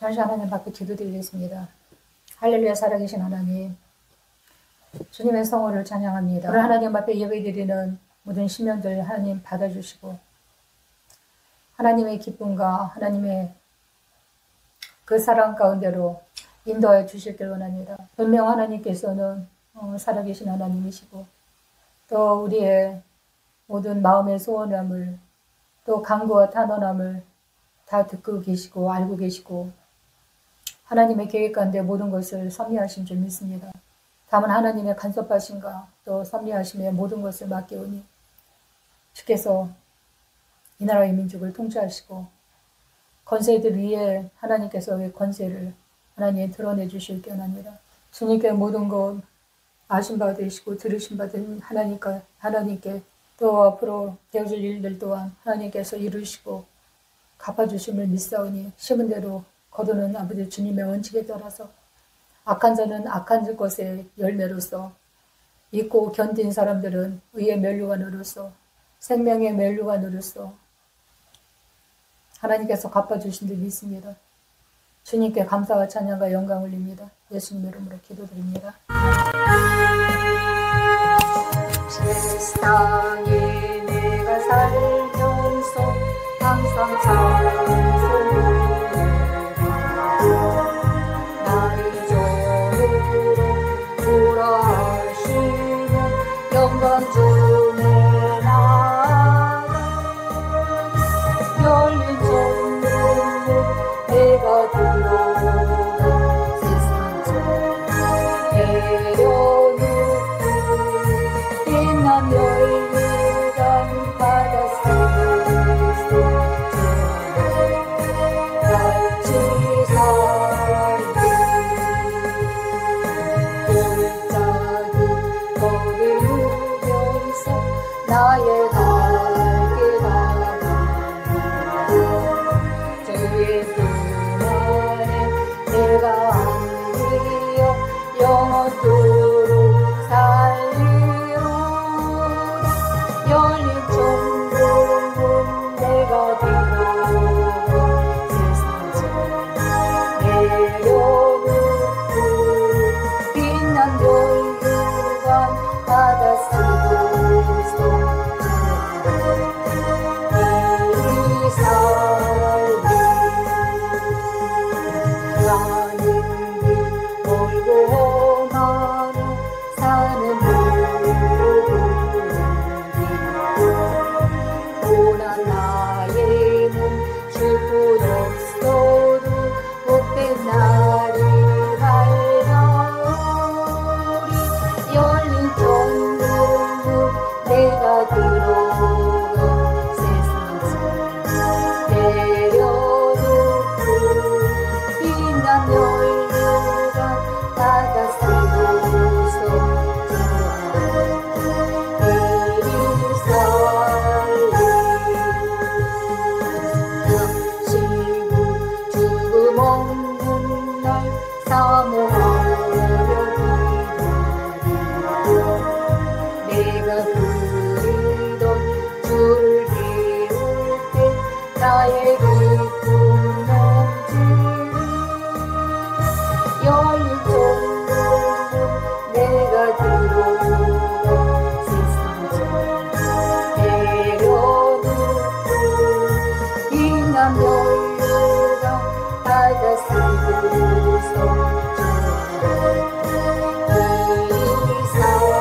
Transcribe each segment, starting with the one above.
잠시 하나님 앞에 기도드리겠습니다. 할렐루야. 살아계신 하나님, 주님의 성호를 찬양합니다. 오늘 하나님 앞에 예배드리는 모든 심령들 하나님 받아주시고 하나님의 기쁨과 하나님의 그 사랑 가운데로 인도하여 주실 길 원합니다. 분명 하나님께서는 살아계신 하나님이시고 또 우리의 모든 마음의 소원함을 또 간구와 탄원함을 다 듣고 계시고 알고 계시고 하나님의 계획 가운데 모든 것을 섭리하신 줄 믿습니다. 다만 하나님의 간섭하심과 또 섭리하심의 모든 것을 맡기오니 주께서 이 나라의 민족을 통치하시고 권세들 위에 하나님께서 권세를 하나님 드러내 주실 게 원합니다. 주님께 모든 것 아신 바 되시고 들으신 바 된 하나님께 또 앞으로 되어질 일들 또한 하나님께서 이루시고 갚아주심을 믿사오니 심은 대로 거두는 아버지 주님의 원칙에 따라서 악한 자는 악한 것의 열매로서 믿고 견딘 사람들은 의의 면류관으로서 생명의 면류관으로서 하나님께서 갚아주신 줄 믿습니다. 주님께 감사와 찬양과 영광 올립니다. 예수님 이름으로 기도드립니다. 세상에 내가 살면서 항상 나를 종으로 돌아하시는 영광 주의 나라 열린 종으로 내가 들어가 세상 전 내려놓고 빛난 열매가 받았으리소 같이 살리 골짜기 거리 누면서 나의 갈길 가고 주의 품 안에 내가 안기어 영원토록 살리로다 열린 천국문 내가 들어가 세상 전 내려놓고 빛난 별들과 바다 쓰고서 이리 살리 가는 길 멀고 험하는 산은 고난 나에는 쉴곳 없어도 복된 날이 밝아오리 열린 천국문 내가 들어가 세상 전 내려놓고 빛난 열매가 바다 쓰고서 이리 살리 지구 죽음 없는 날 사모하며 기다리고 내가 그리던 주를 배울 때 나의 기쁨 넘치리 열린 천국문 내가 들어가 세상 전 내려놓고 빛난 별류가 바다 쓰고서 이리 살리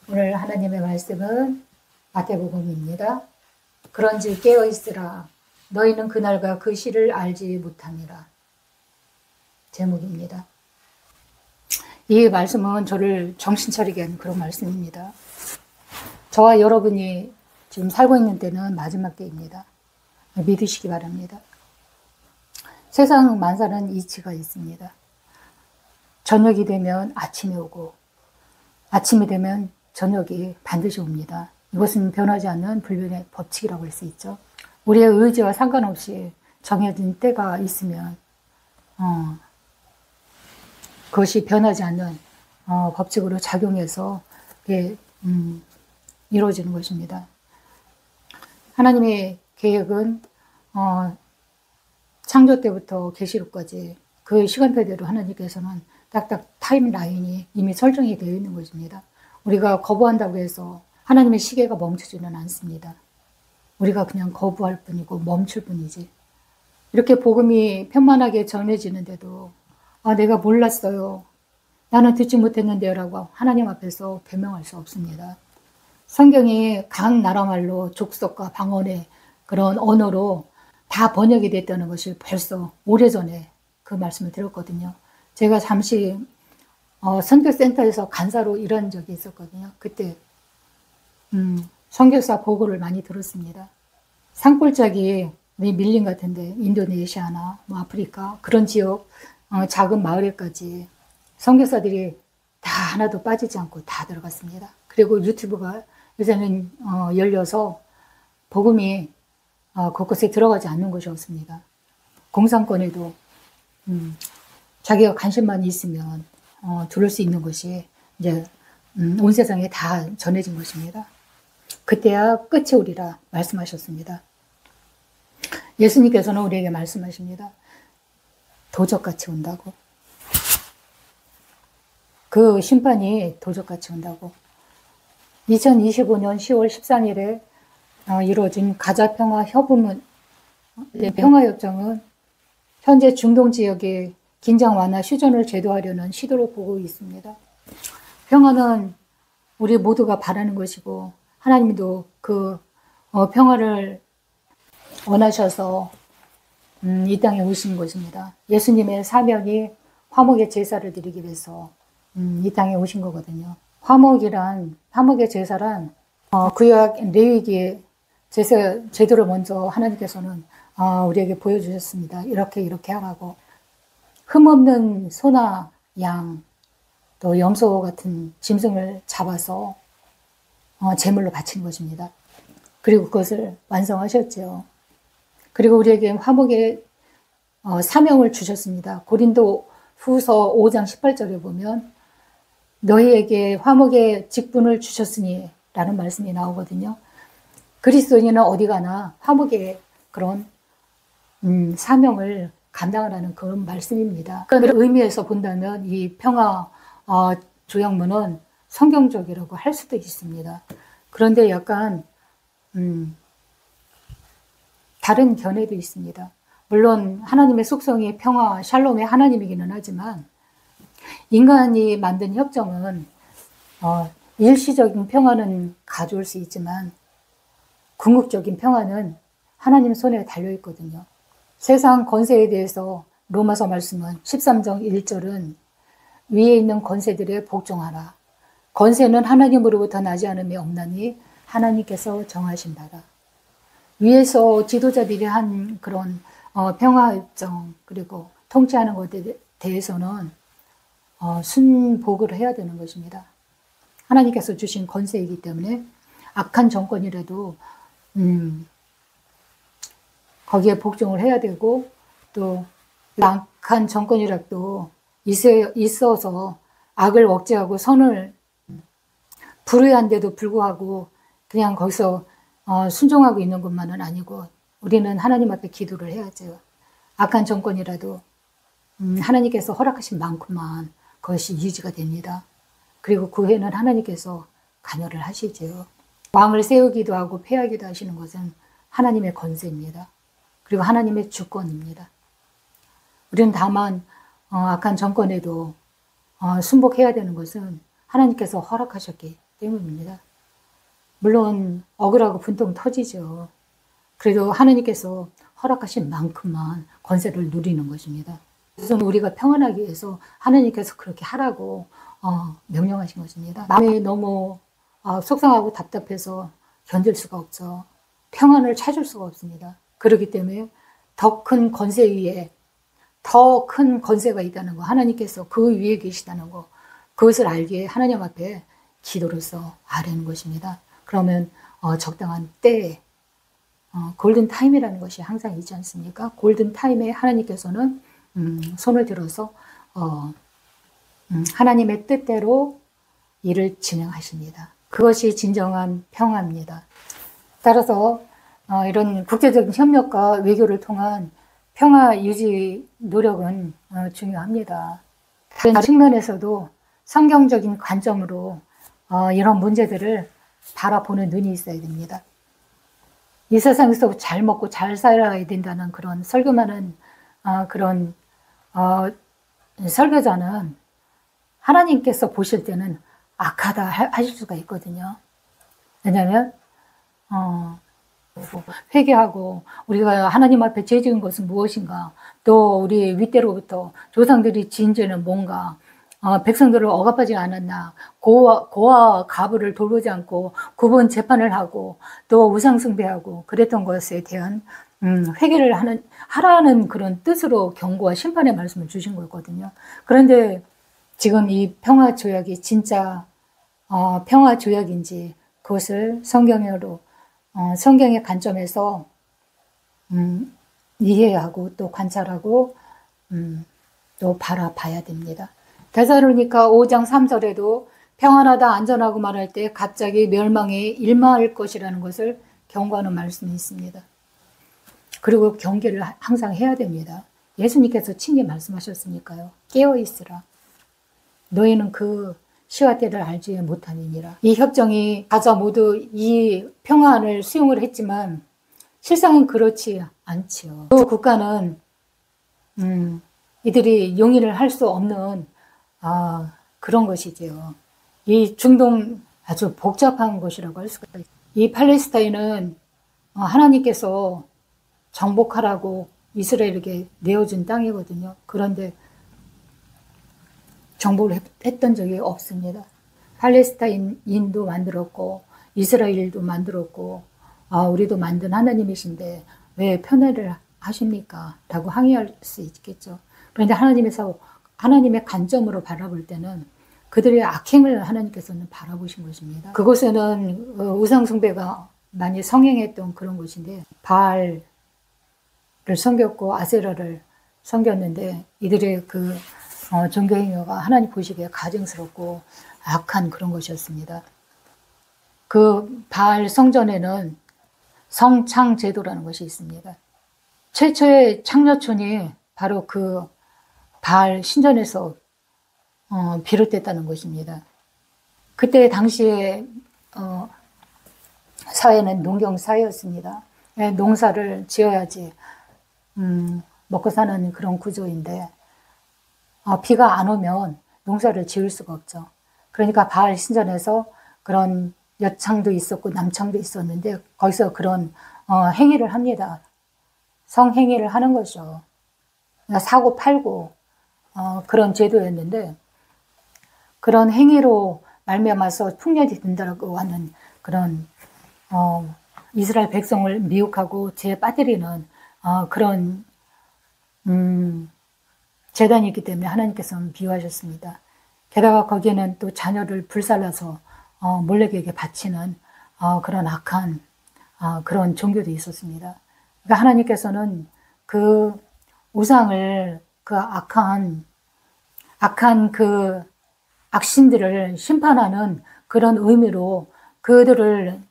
오늘 하나님의 말씀은 마태복음입니다. 그런즉 깨어있으라 너희는 그날과 그 시를 알지 못함이라 제목입니다. 이 말씀은 저를 정신 차리게 한 그런 말씀입니다. 저와 여러분이 지금 살고 있는 때는 마지막 때입니다. 믿으시기 바랍니다. 세상 만사는 이치가 있습니다. 저녁이 되면 아침이 오고 아침이 되면 저녁이 반드시 옵니다. 이것은 변하지 않는 불변의 법칙이라고 할 수 있죠. 우리의 의지와 상관없이 정해진 때가 있으면 그것이 변하지 않는 법칙으로 작용해서 이루어지는 것입니다. 하나님의 계획은 창조 때부터 계시록까지 그 시간표대로 하나님께서는 딱딱 타임라인이 이미 설정이 되어 있는 것입니다. 우리가 거부한다고 해서 하나님의 시계가 멈추지는 않습니다. 우리가 그냥 거부할 뿐이고 멈출 뿐이지. 이렇게 복음이 편만하게 전해지는데도 내가 몰랐어요. 나는 듣지 못했는데요 라고 하나님 앞에서 변명할 수 없습니다. 성경이 각 나라 말로 족속과 방언의 그런 언어로 다 번역이 됐다는 것이 벌써 오래전에 그 말씀을 들었거든요. 제가 잠시 선교센터에서 간사로 일한 적이 있었거든요. 그때 선교사 보고를 많이 들었습니다. 산골짜기 밀림 같은데 인도네시아나 아프리카 그런 지역 작은 마을에까지 선교사들이 다 하나도 빠지지 않고 다 들어갔습니다. 그리고 유튜브가 요새는 열려서 복음이 곳곳에 들어가지 않는 곳이 없습니다. 공산권에도 자기가 관심만 있으면 들을 수 있는 것이 이제 온 세상에 다 전해진 것입니다. 그때야 끝이 오리라 말씀하셨습니다. 예수님께서는 우리에게 말씀하십니다. 도적같이 온다고. 그 심판이 도적같이 온다고. 2025년 10월 13일에 이루어진 가자 평화 협의문, 평화협정은 현재 중동 지역의 긴장 완화 휴전을 제도하려는 시도로 보고 있습니다. 평화는 우리 모두가 바라는 것이고 하나님도 그 평화를 원하셔서 이 땅에 오신 것입니다. 예수님의 사명이 화목의 제사를 드리기 위해서 이 땅에 오신 거거든요. 화목의 제사란 구약 레위기의 제도를 먼저 하나님께서는 우리에게 보여주셨습니다. 이렇게 하라고. 흠없는 소나 양, 또 염소 같은 짐승을 잡아서 제물로 바치는 것입니다. 그리고 그것을 완성하셨죠. 그리고 우리에게 화목의 사명을 주셨습니다. 고린도 후서 5장 18절에 보면 너희에게 화목의 직분을 주셨으니 라는 말씀이 나오거든요. 그리스도인은 어디 가나 화목의 그런 사명을 감당하라는 그런 말씀입니다. 그런 의미에서 본다면 이 평화 조약문은 성경적이라고 할 수도 있습니다. 그런데 약간 다른 견해도 있습니다. 물론 하나님의 속성이 평화, 샬롬의 하나님이기는 하지만 인간이 만든 협정은 일시적인 평화는 가져올 수 있지만 궁극적인 평화는 하나님 손에 달려있거든요. 세상 권세에 대해서 로마서 말씀은 13장 1절은 위에 있는 권세들에 복종하라. 권세는 하나님으로부터 나지 않음이 없나니 하나님께서 정하신 바라. 위에서 지도자들이 한 그런 평화협정 그리고 통치하는 것에 대해서는 순복을 해야 되는 것입니다. 하나님께서 주신 권세이기 때문에 악한 정권이라도 거기에 복종을 해야 되고 또 악한 정권이라도 있어서 악을 억제하고 선을 불의한데도 불구하고 그냥 거기서 순종하고 있는 것만은 아니고 우리는 하나님 앞에 기도를 해야죠. 악한 정권이라도 하나님께서 허락하신 만큼만 그것이 유지가 됩니다. 그리고 그 후에는 하나님께서 관여를 하시죠. 왕을 세우기도 하고 폐하기도 하시는 것은 하나님의 권세입니다. 그리고 하나님의 주권입니다. 우리는 다만 악한 정권에도 순복해야 되는 것은 하나님께서 허락하셨기 때문입니다. 물론 억울하고 분통 터지죠. 그래도 하나님께서 허락하신 만큼만 권세를 누리는 것입니다. 그래서 우리가 평안하기 위해서 하나님께서 그렇게 하라고 명령하신 것입니다. 마음이 너무 속상하고 답답해서 견딜 수가 없죠. 평안을 찾을 수가 없습니다. 그렇기 때문에 더 큰 권세 위에 더 큰 권세가 있다는 거, 하나님께서 그 위에 계시다는 거, 그것을 알기에 하나님 앞에 기도로서 아뢰는 것입니다. 그러면 적당한 때에 골든 타임이라는 것이 항상 있지 않습니까? 골든 타임에 하나님께서는 손을 들어서 하나님의 뜻대로 일을 진행하십니다. 그것이 진정한 평화입니다. 따라서 이런 국제적인 협력과 외교를 통한 평화 유지 노력은 중요합니다. 다른 측면에서도 성경적인 관점으로 이런 문제들을 바라보는 눈이 있어야 됩니다. 이 세상에서 잘 먹고 잘 살아야 된다는 그런 설교만은 그런 설교자는 하나님께서 보실 때는 악하다 하실 수가 있거든요. 왜냐하면 회개하고 우리가 하나님 앞에 죄 지은 것은 무엇인가, 또 우리 윗대로부터 조상들이 지은 죄는 뭔가, 백성들을 억압하지 않았나, 고와 가부를 돌보지 않고 구분 재판을 하고 또 우상 숭배하고 그랬던 것에 대한 회개를 하라는 그런 뜻으로 경고와 심판의 말씀을 주신 거거든요. 그런데 지금 이 평화조약이 진짜 평화조약인지 그것을 성경의 관점에서 이해하고 또 관찰하고 또 바라봐야 됩니다. 데살로니가 5장 3절에도 평안하다 안전하고 말할 때 갑자기 멸망에 일마할 것이라는 것을 경고하는 말씀이 있습니다. 그리고 경계를 항상 해야 됩니다. 예수님께서 친히 말씀하셨으니까요. 깨어있으라. 너희는 그 시와 때를 알지 못하느니라. 이 협정이 가자 모두 이 평안을 수용을 했지만 실상은 그렇지 않지요. 그 국가는 이들이 용인을 할 수 없는 그런 것이지요. 이 중동 아주 복잡한 곳이라고 할 수가 있어요. 이 팔레스타인은 하나님께서 정복하라고 이스라엘에게 내어준 땅이거든요. 그런데 정복을 했던 적이 없습니다. 팔레스타인도 만들었고 이스라엘도 만들었고 우리도 만든 하나님이신데 왜 편애를 하십니까? 라고 항의할 수 있겠죠. 그런데 하나님의 관점으로 바라볼 때는 그들의 악행을 하나님께서는 바라보신 것입니다. 그곳에는 우상 숭배가 많이 성행했던 그런 곳인데 바알을 섬겼고 아세라를 섬겼는데 이들의 그 종교 행위가 하나님 보시기에 가증스럽고 악한 그런 것이었습니다. 그 바알 성전에는 성창 제도라는 것이 있습니다. 최초의 창녀촌이 바로 그 바알 신전에서 비롯됐다는 것입니다. 그때 당시에 사회는 농경 사회였습니다. 농사를 지어야지 먹고 사는 그런 구조인데 비가 안 오면 농사를 지을 수가 없죠. 그러니까 바알 신전에서 그런 여창도 있었고 남창도 있었는데 거기서 그런 행위를 합니다. 성행위를 하는 거죠. 그러니까 사고 팔고 그런 제도였는데 그런 행위로 말미암아서 풍년이 된다고 하는 그런 이스라엘 백성을 미혹하고 죄에 빠뜨리는 그런 재단이 있기 때문에 하나님께서는 비유하셨습니다. 게다가 거기에는 또 자녀를 불살라서 몰렉에게 바치는 그런 악한 그런 종교도 있었습니다. 그러니까 하나님께서는 그 우상을 그 악한 그 악신들을 심판하는 그런 의미로 그들을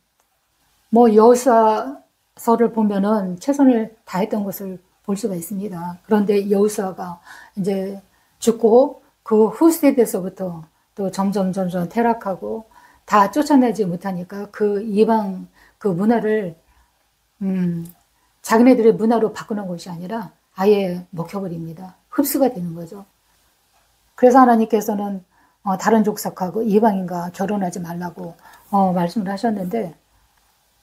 여호수아서를 보면은 최선을 다했던 것을 볼 수가 있습니다. 그런데 여호수아가 이제 죽고 그 후세대에서부터 또 점점 퇴락하고 다 쫓아내지 못하니까 그 이방 그 문화를 자기네들의 문화로 바꾸는 것이 아니라 아예 먹혀버립니다. 흡수가 되는 거죠. 그래서 하나님께서는 다른 족속하고 이방인과 결혼하지 말라고 말씀을 하셨는데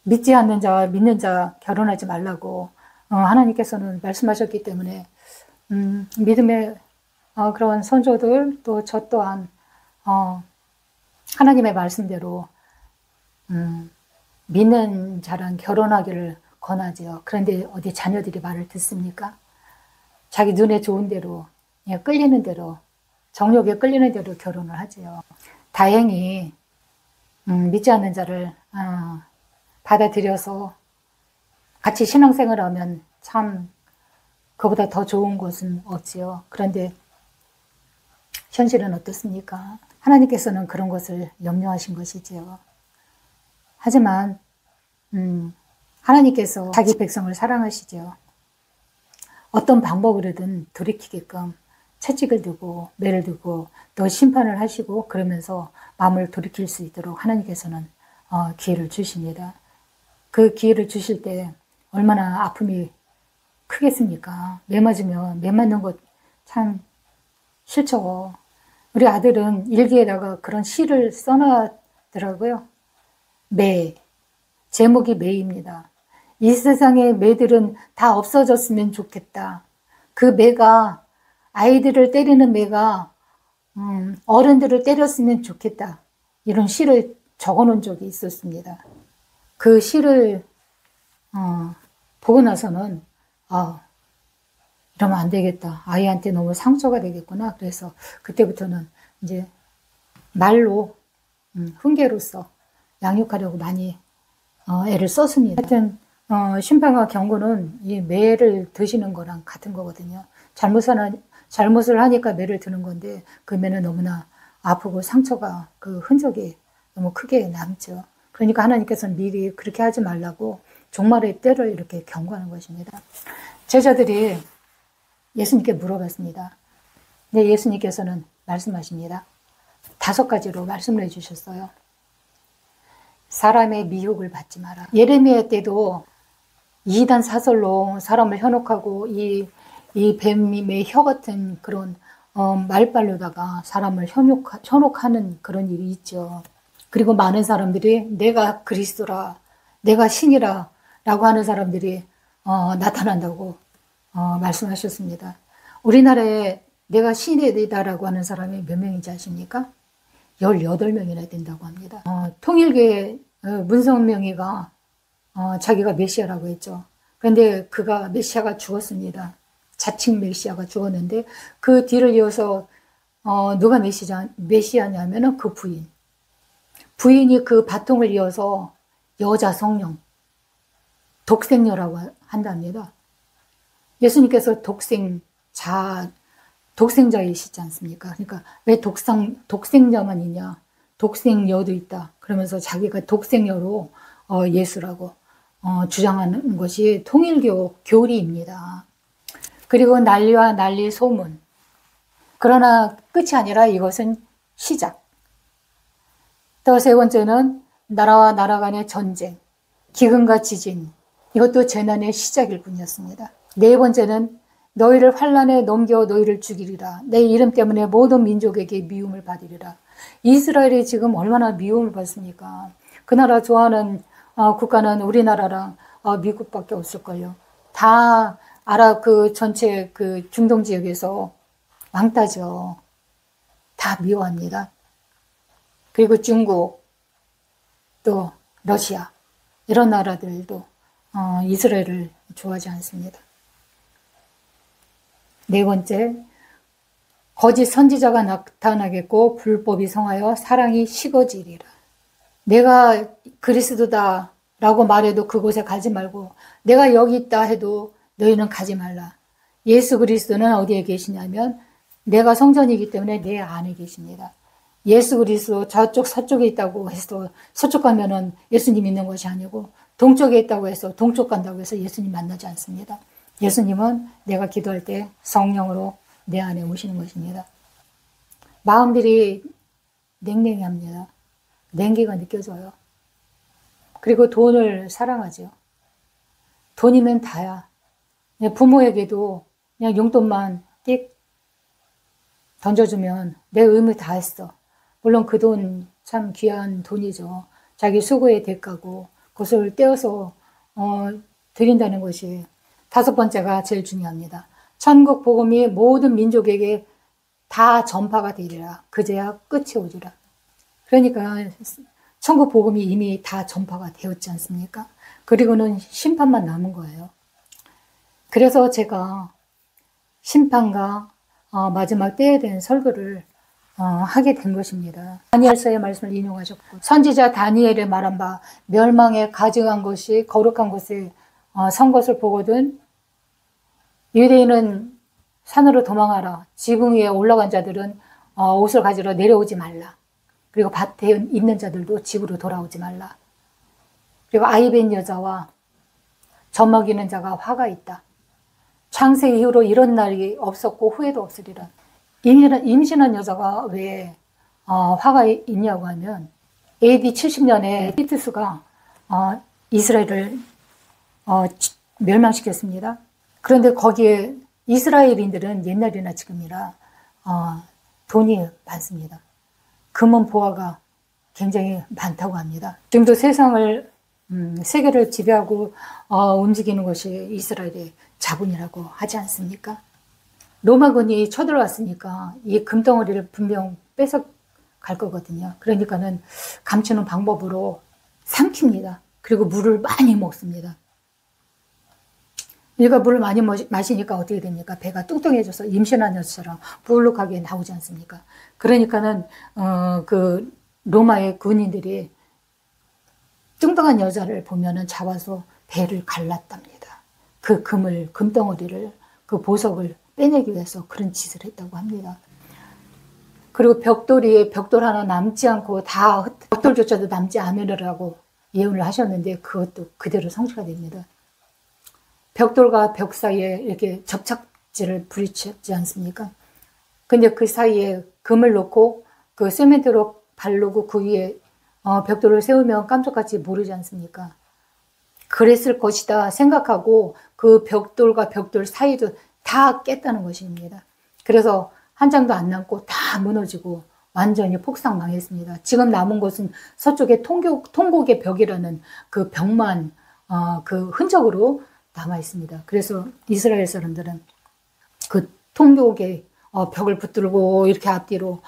믿지 않는 자와 믿는 자 결혼하지 말라고 하나님께서는 말씀하셨기 때문에 믿음의 그런 선조들 또 저 또한 하나님의 말씀대로 믿는 자랑 결혼하기를 권하지요. 그런데 어디 자녀들이 말을 듣습니까? 자기 눈에 좋은 대로 끌리는 대로 정욕에 끌리는 대로 결혼을 하지요. 다행히 믿지 않는 자를 받아들여서 같이 신앙생활을 하면 참 그보다 더 좋은 것은 없지요. 그런데 현실은 어떻습니까? 하나님께서는 그런 것을 염려하신 것이지요. 하지만 하나님께서 자기 백성을 사랑하시죠. 어떤 방법으로든 돌이키게끔 채찍을 두고 매를 두고 또 심판을 하시고 그러면서 마음을 돌이킬 수 있도록 하나님께서는 기회를 주십니다. 그 기회를 주실 때 얼마나 아픔이 크겠습니까? 매 맞으면 매 맞는 것 참 싫죠. 우리 아들은 일기에다가 그런 시를 써놨더라고요. 매, 제목이 매입니다. 이 세상의 매들은 다 없어졌으면 좋겠다. 그 매가, 아이들을 때리는 매가 어른들을 때렸으면 좋겠다. 이런 시를 적어놓은 적이 있었습니다. 그 시를 보고 나서는 이러면 안 되겠다. 아이한테 너무 상처가 되겠구나. 그래서 그때부터는 이제 말로 훈계로서 양육하려고 많이 애를 썼습니다. 하여튼 심판과 경고는 이 매를 드시는 거랑 같은 거거든요. 잘못을 하니까 매를 드는 건데 그 매는 너무나 아프고 상처가 그 흔적이 너무 크게 남죠. 그러니까 하나님께서는 미리 그렇게 하지 말라고 종말의 때를 이렇게 경고하는 것입니다. 제자들이 예수님께 물어봤습니다. 네, 예수님께서는 말씀하십니다. 5가지로 말씀을 해주셨어요. 사람의 미혹을 받지 마라. 예레미야 때도 이단 사설로 사람을 현혹하고 이 뱀의 혀 같은 그런 말발로다가 사람을 현혹하는 그런 일이 있죠. 그리고 많은 사람들이 내가 그리스도라, 내가 신이라 라고 하는 사람들이 나타난다고 말씀하셨습니다. 우리나라에 내가 신이다라고 하는 사람이 몇 명인지 아십니까? 18명이나 된다고 합니다. 통일교회 문성명이가 자기가 메시아라고 했죠. 그런데 그가 메시아가 죽었습니다. 자칭 메시아가 죽었는데 그 뒤를 이어서 누가 메시아냐면은 그 부인이 그 바통을 이어서 여자 성령 독생녀라고 한답니다. 예수님께서 독생자이시지 않습니까? 그러니까 왜 독생자만 있냐? 독생녀도 있다. 그러면서 자기가 독생녀로 예수라고 주장하는 것이 통일교 교리입니다. 그리고 난리와 난리 소문. 그러나 끝이 아니라 이것은 시작. 또 3번째는 나라와 나라 간의 전쟁, 기근과 지진. 이것도 재난의 시작일 뿐이었습니다. 4번째는 너희를 환란에 넘겨 너희를 죽이리라. 내 이름 때문에 모든 민족에게 미움을 받으리라. 이스라엘이 지금 얼마나 미움을 받습니까? 그 나라 좋아하는 국가는 우리나라랑 미국밖에 없을걸요. 다 아랍 전체 중동 지역에서 왕따죠. 다 미워합니다. 그리고 중국, 또 러시아 이런 나라들도 이스라엘을 좋아하지 않습니다. 4번째, 거짓 선지자가 나타나겠고 불법이 성하여 사랑이 식어지리라. 내가 그리스도다 라고 말해도 그곳에 가지 말고 내가 여기 있다 해도 너희는 가지 말라. 예수 그리스도는 어디에 계시냐면 내가 성전이기 때문에 내 안에 계십니다. 예수 그리스도 저쪽 서쪽에 있다고 해서 서쪽 가면은 예수님 있는 것이 아니고 동쪽에 있다고 해서 동쪽 간다고 해서 예수님 만나지 않습니다. 예수님은 내가 기도할 때 성령으로 내 안에 오시는 것입니다. 마음들이 냉랭합니다. 냉기가 느껴져요. 그리고 돈을 사랑하죠. 돈이면 다야. 부모에게도 그냥 용돈만 띡 던져주면 내 의무 다 했어. 물론 그 돈 참 귀한 돈이죠. 자기 수고의 대가고 그것을 떼어서 드린다는 것이 5번째가 제일 중요합니다. 천국 복음이 모든 민족에게 다 전파가 되리라. 그제야 끝이 오리라. 그러니까 천국 복음이 이미 다 전파가 되었지 않습니까? 그리고는 심판만 남은 거예요. 그래서 제가 심판과 마지막 때에 대한 설교를 하게 된 것입니다. 다니엘서의 말씀을 인용하셨고 선지자 다니엘의 말한 바 멸망에 가증한 것이 거룩한 곳에 선 것을 보거든 유대인은 산으로 도망하라. 지붕 위에 올라간 자들은 옷을 가지러 내려오지 말라. 그리고 밭에 있는 자들도 집으로 돌아오지 말라. 그리고 아이 뵌 여자와 젖먹이는 자가 화가 있다. 창세 이후로 이런 날이 없었고 후에도 없으리라. 임신한 여자가 왜 화가 있냐고 하면 AD 70년에 티투스가 이스라엘을 멸망시켰습니다. 그런데 거기에 이스라엘인들은 옛날이나 지금이라 돈이 많습니다. 금은 보화가 굉장히 많다고 합니다. 지금도 세계를 지배하고 움직이는 것이 이스라엘의 자본이라고 하지 않습니까? 로마군이 쳐들어왔으니까 이 금덩어리를 분명 뺏어갈 거거든요. 그러니까는 감추는 방법으로 삼킵니다. 그리고 물을 많이 먹습니다. 얘가 물을 많이 마시니까 어떻게 됩니까? 배가 뚱뚱해져서 임신한 여자처럼 볼록하게 나오지 않습니까? 그러니까는 그 로마의 군인들이 뚱뚱한 여자를 보면은 잡아서 배를 갈랐답니다. 그 금덩어리를, 그 보석을 빼내기 위해서 그런 짓을 했다고 합니다. 그리고 벽돌 하나 남지 않고 다 벽돌조차도 남지 않으라고 예언을 하셨는데 그것도 그대로 성취가 됩니다. 벽돌과 벽 사이에 이렇게 접착제를 부딪혔지 않습니까? 근데 그 사이에 금을 넣고 그 세멘트로 바르고 그 위에 벽돌을 세우면 깜짝같이 모르지 않습니까? 그랬을 것이다 생각하고 그 벽돌과 벽돌 사이도 다 깼다는 것입니다. 그래서 한 장도 안 남고 다 무너지고 완전히 폭삭망했습니다. 지금 남은 것은 서쪽의 통곡의 벽이라는 그 벽만 그 흔적으로 남아 있습니다. 그래서 이스라엘 사람들은 그 통곡의 벽을 붙들고 이렇게 앞뒤로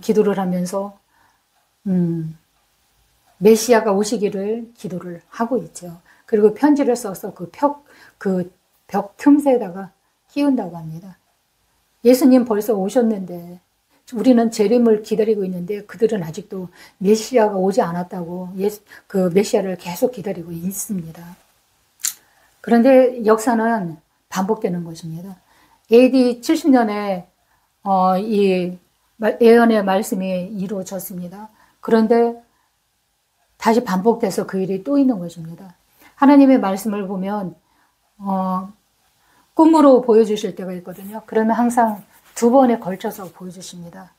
기도를 하면서 메시아가 오시기를 기도를 하고 있죠. 그리고 편지를 써서 그 벽 틈새에다가 끼운다고 합니다. 예수님 벌써 오셨는데 우리는 재림을 기다리고 있는데 그들은 아직도 메시아가 오지 않았다고 그 메시아를 계속 기다리고 있습니다. 그런데 역사는 반복되는 것입니다. AD 70년에 이 예언의 말씀이 이루어졌습니다. 그런데 다시 반복돼서 그 일이 또 있는 것입니다. 하나님의 말씀을 보면 꿈으로 보여주실 때가 있거든요. 그러면 항상 두 번에 걸쳐서 보여주십니다.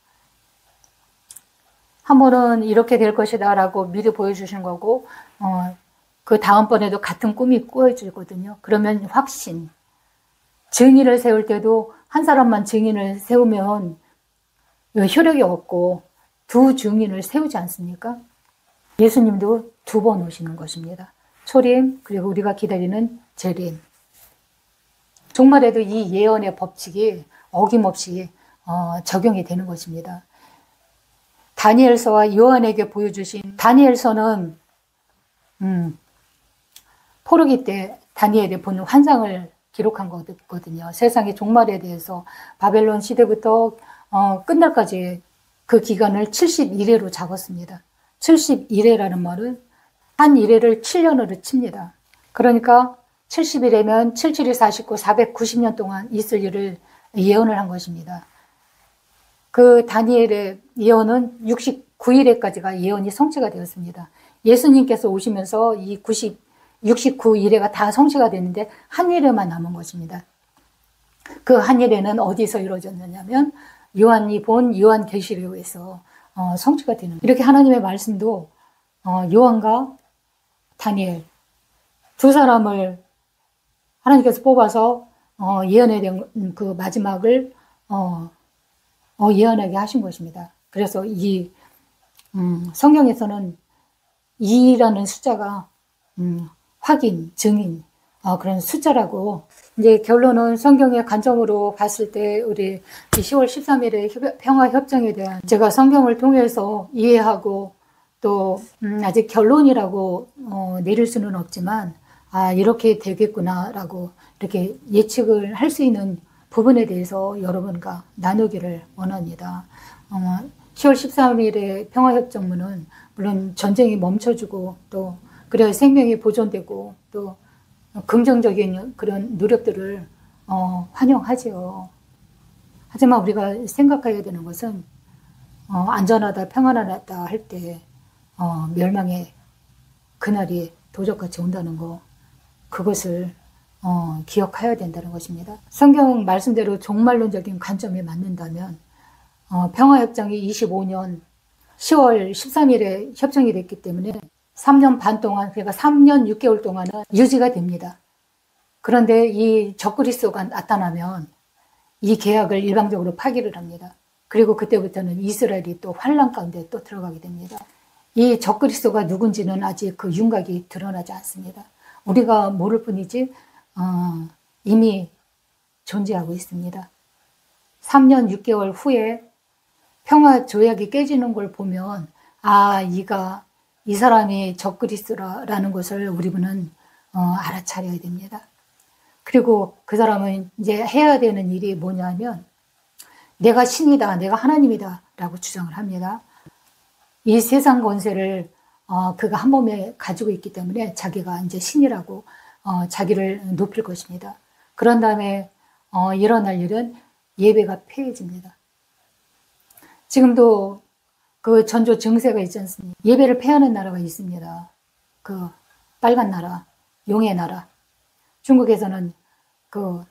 한 번은 이렇게 될 것이다 라고 미리 보여주신 거고 그 다음번에도 같은 꿈이 꾸어지거든요. 그러면 확신. 증인을 세울 때도 한 사람만 증인을 세우면 효력이 없고 두 증인을 세우지 않습니까? 예수님도 두 번 오시는 것입니다. 초림 그리고 우리가 기다리는 재림. 종말에도 이 예언의 법칙이 어김없이 적용이 되는 것입니다. 다니엘서와 요한에게 보여주신 다니엘서는 포르기 때 다니엘이 본 환상을 기록한 거거든요. 세상의 종말에 대해서 바벨론 시대부터 끝날까지 그 기간을 71회로 잡았습니다. 71회라는 말은 한 1회를 7년으로 칩니다. 그러니까 70일이면 77이 49, 490년 동안 있을 일을 예언을 한 것입니다. 그 다니엘의 예언은 69일에까지가 예언이 성취가 되었습니다. 예수님께서 오시면서 이 69일에가 다 성취가 됐는데 한 일에만 남은 것입니다. 그 한 일에는 어디서 이루어졌느냐면 요한이 본 요한계시록에서 성취가 되는 이렇게 하나님의 말씀도 요한과 다니엘 두 사람을 하나님께서 뽑아서 예언에 대한 그 마지막을 예언하게 하신 것입니다. 그래서 이 성경에서는 2라는 숫자가 확인, 증인 그런 숫자라고 이제 결론은 성경의 관점으로 봤을 때 우리 10월 13일의 평화협정에 대한 제가 성경을 통해서 이해하고 또 아직 결론이라고 내릴 수는 없지만 이렇게 되겠구나라고 이렇게 예측을 할 수 있는 부분에 대해서 여러분과 나누기를 원합니다. 10월 13일의 평화협정문은 물론 전쟁이 멈춰주고 또 그래야 생명이 보존되고 또 긍정적인 그런 노력들을 환영하지요. 하지만 우리가 생각해야 되는 것은 안전하다 평안하다 할 때 멸망의 그날이 도적같이 온다는 거 그것을 기억해야 된다는 것입니다. 성경 말씀대로 종말론적인 관점에 맞는다면 평화협정이 25년 10월 13일에 협정이 됐기 때문에 3년 반 동안, 그러니까 3년 6개월 동안은 유지가 됩니다. 그런데 이 적그리스도가 나타나면 이 계약을 일방적으로 파기를 합니다. 그리고 그때부터는 이스라엘이 또 환란 가운데 또 들어가게 됩니다. 이 적그리스도가 누군지는 아직 그 윤곽이 드러나지 않습니다. 우리가 모를 뿐이지 이미 존재하고 있습니다. 3년 6개월 후에 평화 조약이 깨지는 걸 보면 이 사람이 적그리스도라는 것을 우리는 알아차려야 됩니다. 그리고 그 사람은 이제 해야 되는 일이 뭐냐면 내가 신이다, 내가 하나님이다 라고 주장을 합니다. 이 세상 권세를 그가 한 몸에 가지고 있기 때문에 자기가 이제 신이라고 자기를 높일 것입니다. 그런 다음에 일어날 일은 예배가 폐해집니다. 지금도 그 전조 증세가 있지 않습니까? 예배를 폐하는 나라가 있습니다. 그 빨간 나라, 용의 나라. 중국에서는 그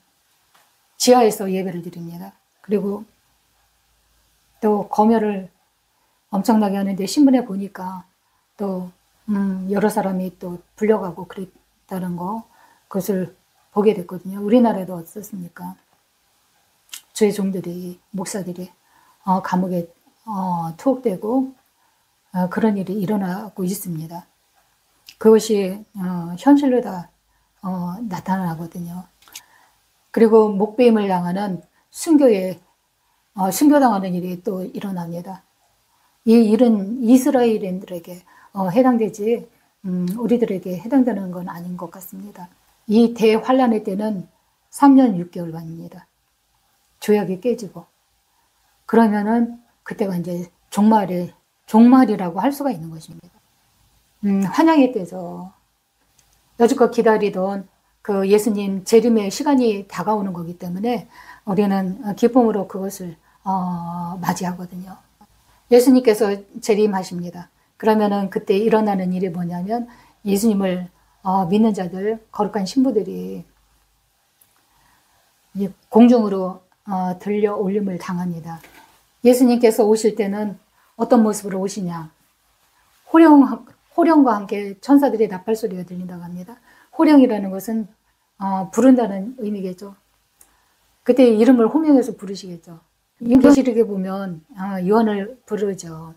지하에서 예배를 드립니다. 그리고 또 검열을 엄청나게 하는데 신문에 보니까 또 여러 사람이 또 불려가고 그랬다는 그것을 보게 됐거든요. 우리나라에도 어떻습니까? 주의 종들이, 목사들이 감옥에 투옥되고 그런 일이 일어나고 있습니다. 그것이 현실로 다 나타나거든요. 그리고 목배임을 당하는 순교당하는 일이 또 일어납니다. 이 일은 이스라엘인들에게 해당되지 우리들에게 해당되는 건 아닌 것 같습니다. 이 대환란의 때는 3년 6개월간입니다. 조약이 깨지고 그러면은 그때가 이제 종말이라고 할 수가 있는 것입니다. 환양의 때죠. 여지껏 기다리던 그 예수님 재림의 시간이 다가오는 거기 때문에 우리는 기쁨으로 그것을 맞이하거든요. 예수님께서 재림하십니다. 그러면은 그때 일어나는 일이 뭐냐면 예수님을 믿는 자들, 거룩한 신부들이 공중으로 들려 올림을 당합니다. 예수님께서 오실 때는 어떤 모습으로 오시냐? 호령과 함께 천사들의 나팔소리가 들린다고 합니다. 호령이라는 것은 부른다는 의미겠죠. 그때 이름을 호명해서 부르시겠죠. 요한계시록에 보면 요한을 부르죠.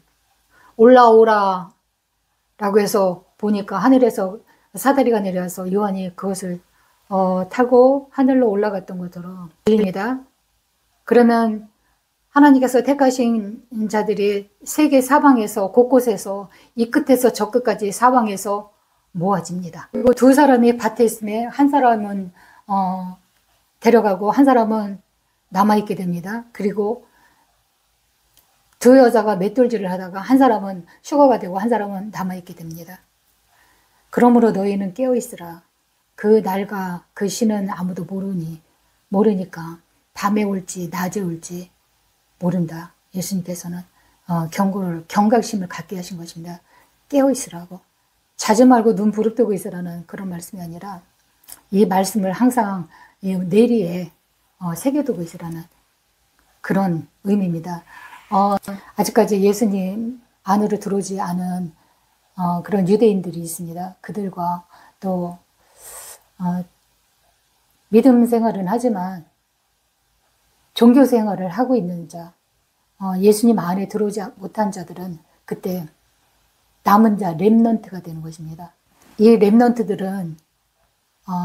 올라오라 라고 해서 보니까 하늘에서 사다리가 내려와서 요한이 그것을 타고 하늘로 올라갔던 것처럼 들립니다. 그러면 하나님께서 택하신 자들이 세계 사방에서 곳곳에서 이 끝에서 저 끝까지 사방에서 모아집니다. 그리고 두 사람이 밭에 있음에 한 사람은 데려가고 한 사람은 남아있게 됩니다. 그리고 두 여자가 맷돌질을 하다가 한 사람은 휴거가 되고 한 사람은 남아있게 됩니다. 그러므로 너희는 깨어있으라. 그 날과 그 시는 아무도 모르니까 밤에 올지 낮에 올지 모른다. 예수님께서는 경각심을 갖게 하신 것입니다. 깨어있으라고. 자지 말고 눈 부릅뜨고 있으라는 그런 말씀이 아니라 이 말씀을 항상 뇌리에 새겨두고 있으라는 그런 의미입니다. 아직까지 예수님 안으로 들어오지 않은 그런 유대인들이 있습니다. 그들과 또 믿음 생활은 하지만 종교 생활을 하고 있는 자, 예수님 안에 들어오지 못한 자들은 그때 남은 자, 렘넌트가 되는 것입니다. 이 렘넌트들은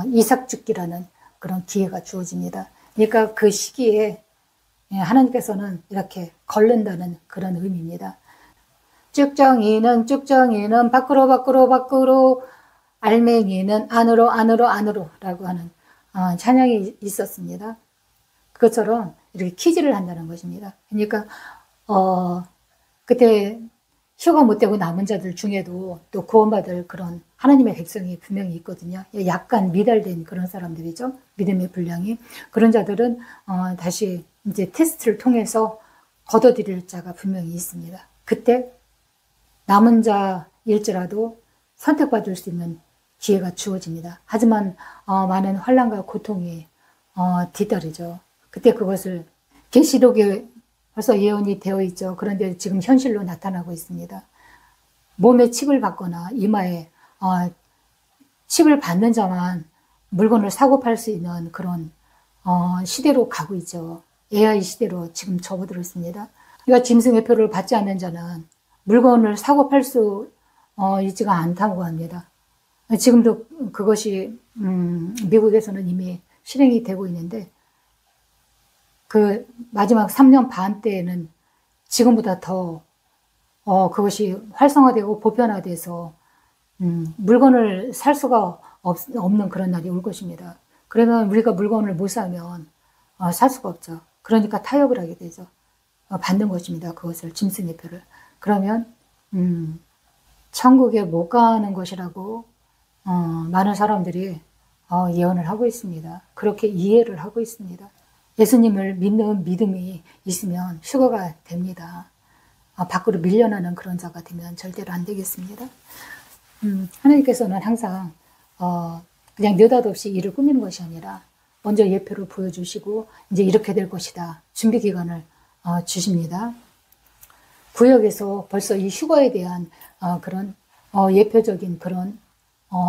이삭 죽기라는 그런 기회가 주어집니다. 그러니까 그 시기에 하나님께서는 이렇게 걸른다는 그런 의미입니다. 쭉정이는 밖으로, 알맹이는 안으로 라고 하는 찬양이 있었습니다. 그것처럼 이렇게 키즈를 한다는 것입니다. 그러니까 그때 휴가 못되고 남은 자들 중에도 또 구원받을 그런 하나님의 백성이 분명히 있거든요. 약간 미달된 그런 사람들이죠. 믿음의 분량이. 그런 자들은 다시 이제 테스트를 통해서 거둬들일 자가 분명히 있습니다. 그때 남은 자일지라도 선택받을 수 있는 기회가 주어집니다. 하지만 많은 환난과 고통이 뒤따르죠. 그때 그것을 계시록에 벌써 예언이 되어 있죠. 그런데 지금 현실로 나타나고 있습니다. 몸에 칩을 받거나 이마에 칩을 받는 자만 물건을 사고 팔 수 있는 그런 시대로 가고 있죠. AI 시대로 지금 접어들었습니다. 그러니까 짐승의표를 받지 않는 자는 물건을 사고 팔 수 있지가 않다고 합니다. 지금도 그것이 미국에서는 이미 실행이 되고 있는데 그 마지막 3년 반 때에는 지금보다 더 그것이 활성화되고 보편화돼서 물건을 살 수가 없는 그런 날이 올 것입니다. 그러면 우리가 물건을 못 사면 살 수가 없죠. 그러니까 타협을 하게 되죠. 받는 것입니다. 그것을 짐승의 표를. 그러면 천국에 못 가는 것이라고 많은 사람들이 예언을 하고 있습니다. 그렇게 이해를 하고 있습니다. 예수님을 믿는 믿음이 있으면 휴거가 됩니다. 밖으로 밀려나는 그런 자가 되면 절대로 안 되겠습니다. 하나님께서는 항상 그냥 느닷없이 일을 꾸미는 것이 아니라 먼저 예표를 보여주시고 이제 이렇게 될 것이다. 준비 기간을 주십니다. 구역에서 벌써 이 휴거에 대한 그런 예표적인 그런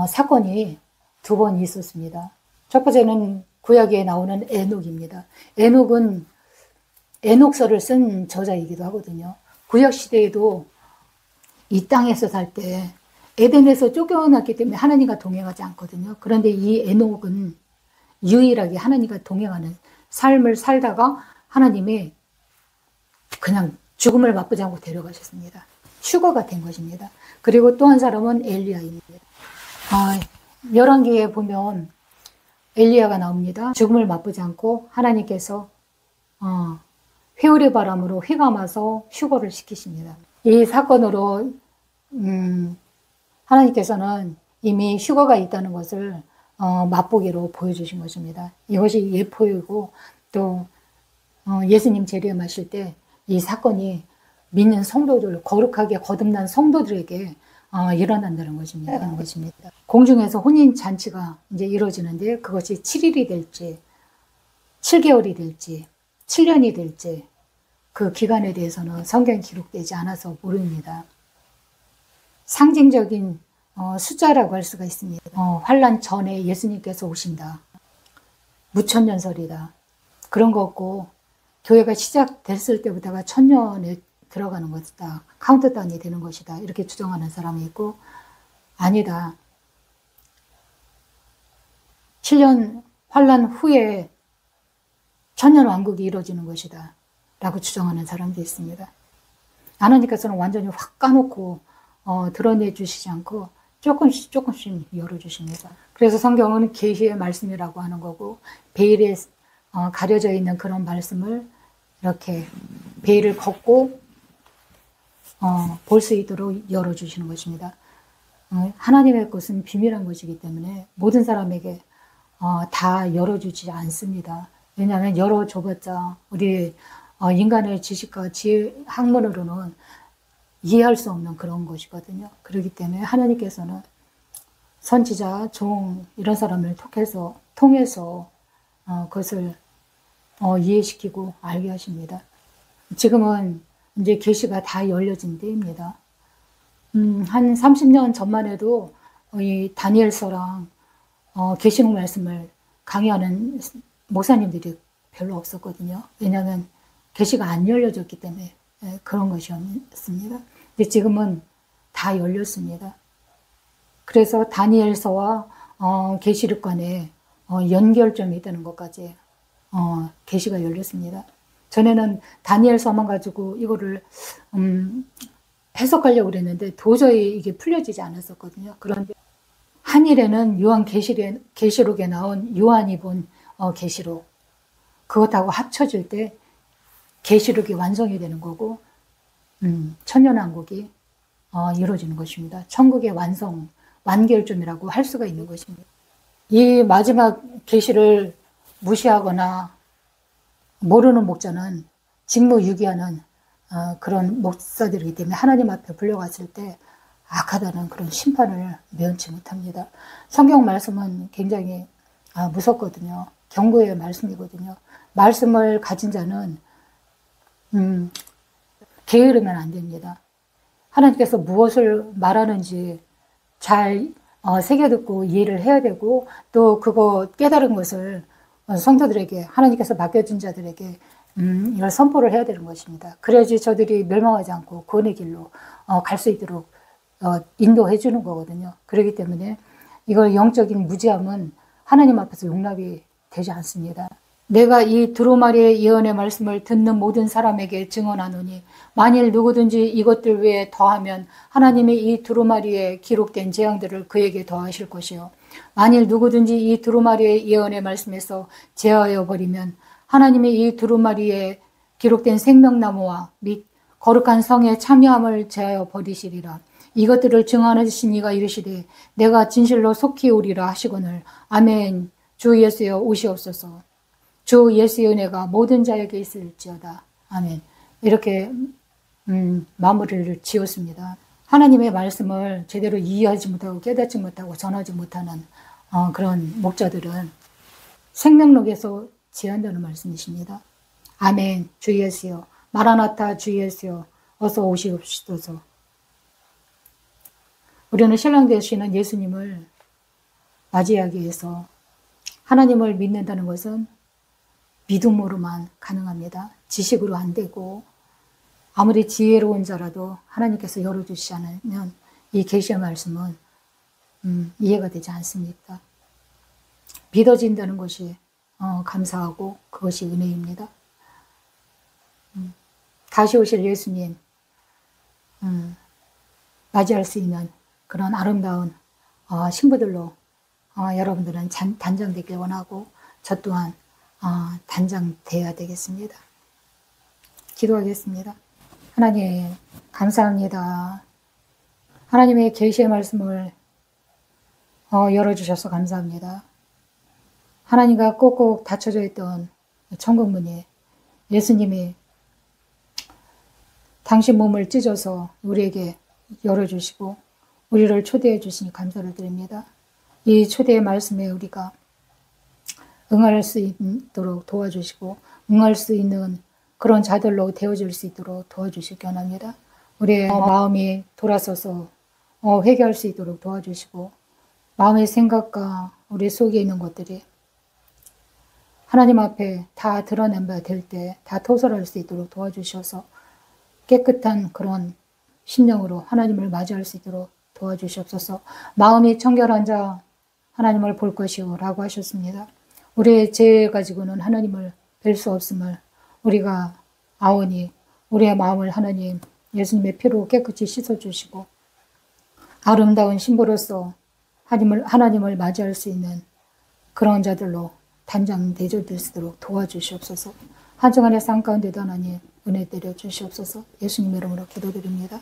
사건이 두 번 있었습니다. 첫 번째는 구약에 나오는 에녹입니다. 에녹은 에녹서를 쓴 저자이기도 하거든요. 구약 시대에도 이 땅에서 살 때 에덴에서 쫓겨났기 때문에 하나님과 동행하지 않거든요. 그런데 이 에녹은 유일하게 하나님과 동행하는 삶을 살다가 하나님이 그냥 죽음을 맛보지 않고 데려가셨습니다. 휴거가 된 것입니다. 그리고 또 한 사람은 엘리야입니다. 열왕기에 보면 엘리야가 나옵니다. 죽음을 맛보지 않고 하나님께서 회오리 바람으로 휘감아서 휴거를 시키십니다. 이 사건으로 하나님께서는 이미 휴거가 있다는 것을 맛보기로 보여주신 것입니다. 이것이 예표이고 또 예수님 재림하실 때 이 사건이 믿는 성도들, 거룩하게 거듭난 성도들에게 일어난다는 것입니다. 공중에서 혼인잔치가 이제 이루어지는데 그것이 7일이 될지 7개월이 될지 7년이 될지 그 기간에 대해서는 성경에 기록되지 않아서 모릅니다. 상징적인 숫자라고 할 수가 있습니다. 환란 전에 예수님께서 오신다. 무천년설이다. 그런 거 없고 교회가 시작됐을 때부터가 1000년에 들어가는 것이다. 카운트다운이 되는 것이다. 이렇게 주장하는 사람이 있고 아니다. 7년 환란 후에 천년왕국이 이루어지는 것이다. 라고 주장하는 사람도 있습니다. 하나님께서는 완전히 확 까놓고 드러내 주시지 않고 조금씩 열어주십니다. 그래서 성경은 계시의 말씀이라고 하는 거고 베일에 가려져 있는 그런 말씀을 이렇게 베일을 걷고 볼 수 있도록 열어주시는 것입니다. 하나님의 것은 비밀한 것이기 때문에 모든 사람에게 다 열어주지 않습니다. 왜냐하면 열어줘봤자 우리 인간의 지식과 지혜 학문으로는 이해할 수 없는 그런 것이거든요. 그렇기 때문에 하나님께서는 선지자, 종 이런 사람을 통해서 그것을 이해시키고 알게 하십니다. 지금은 이제 계시가 다 열려진 때입니다. 한 30년 전만 해도 이 다니엘서랑 계시록 말씀을 강의하는 목사님들이 별로 없었거든요. 왜냐하면 계시가 안 열려졌기 때문에 그런 것이었습니다. 근데 지금은 다 열렸습니다. 그래서 다니엘서와 계시록 간에 연결점이 있다는 것까지 계시가 열렸습니다. 전에는 다니엘서만 가지고 이거를 해석하려고 그랬는데 도저히 이게 풀려지지 않았었거든요. 그런데 한일에는 요한 계시록에 나온 요한이 본 계시록 그것하고 합쳐질 때 계시록이 완성이 되는 거고 천년왕국이 이루어지는 것입니다. 천국의 완결점이라고 할 수가 있는 것입니다. 이 마지막 계시를 무시하거나 모르는 목자는 직무유기하는 그런 목사들이기 때문에 하나님 앞에 불려갔을 때 악하다는 그런 심판을 면치 못합니다. 성경 말씀은 굉장히 무섭거든요. 경고의 말씀이거든요. 말씀을 가진 자는 게으르면 안 됩니다. 하나님께서 무엇을 말하는지 잘 새겨듣고 이해를 해야 되고, 또 그거 깨달은 것을 성도들에게, 하나님께서 맡겨준 자들에게 이걸 선포를 해야 되는 것입니다. 그래야지 저들이 멸망하지 않고 구원의 길로 갈 수 있도록 인도해 주는 거거든요. 그렇기 때문에 이걸 영적인 무지함은 하나님 앞에서 용납이 되지 않습니다. 내가 이 두루마리의 예언의 말씀을 듣는 모든 사람에게 증언하노니 만일 누구든지 이것들 외에 더하면 하나님이 이 두루마리에 기록된 재앙들을 그에게 더하실 것이요, 만일 누구든지 이 두루마리의 예언의 말씀에서 제하여 버리면 하나님이 이 두루마리에 기록된 생명나무와 및 거룩한 성의 참여함을 제하여 버리시리라. 이것들을 증언하신 이가 이르시되 내가 진실로 속히 오리라 하시거늘 아멘. 주 예수여 오시옵소서. 주 예수의 은혜가 모든 자에게 있을지어다. 아멘. 이렇게 마무리를 지었습니다. 하나님의 말씀을 제대로 이해하지 못하고 깨닫지 못하고 전하지 못하는 그런 목자들은 생명록에서 제한되는 말씀이십니다. 아멘. 주 예수여, 마라나타 주 예수여, 어서 오시옵소서. 우리는 신랑 되시는 예수님을 맞이하기 위해서 하나님을 믿는다는 것은 믿음으로만 가능합니다. 지식으로 안 되고, 아무리 지혜로운 자라도 하나님께서 열어주시지 않으면 이 계시의 말씀은 이해가 되지 않습니다. 믿어진다는 것이 감사하고 그것이 은혜입니다. 다시 오실 예수님 맞이할 수 있는 그런 아름다운 신부들로 여러분들은 단장되길 원하고, 저 또한 단장되어야 되겠습니다. 기도하겠습니다. 하나님 감사합니다. 하나님의 계시의 말씀을 열어주셔서 감사합니다. 하나님과 꼭꼭 닫혀져 있던 천국문이 예수님이 당신 몸을 찢어서 우리에게 열어주시고 우리를 초대해 주시니 감사를 드립니다. 이 초대의 말씀에 우리가 응할 수 있도록 도와주시고 응할 수 있는 그런 자들로 되어질 수 있도록 도와주시기 원합니다. 우리의 마음이 돌아서서 회개할 수 있도록 도와주시고, 마음의 생각과 우리 속에 있는 것들이 하나님 앞에 다 드러낸 바 될 때 다 토설할 수 있도록 도와주셔서 깨끗한 그런 심령으로 하나님을 맞이할 수 있도록 도와주시옵소서. 마음이 청결한 자 하나님을 볼 것이요 라고 하셨습니다. 우리의 죄 가지고는 하나님을 뵐 수 없음을 우리가 아오니 우리의 마음을 하나님 예수님의 피로 깨끗이 씻어주시고 아름다운 신부로서 하나님을 맞이할 수 있는 그런 자들로 단장 대조될 수 있도록 도와주시옵소서. 한 주간의 삶 가운데도 하나님 은혜 내려 주시옵소서. 예수님의 이름으로 기도드립니다.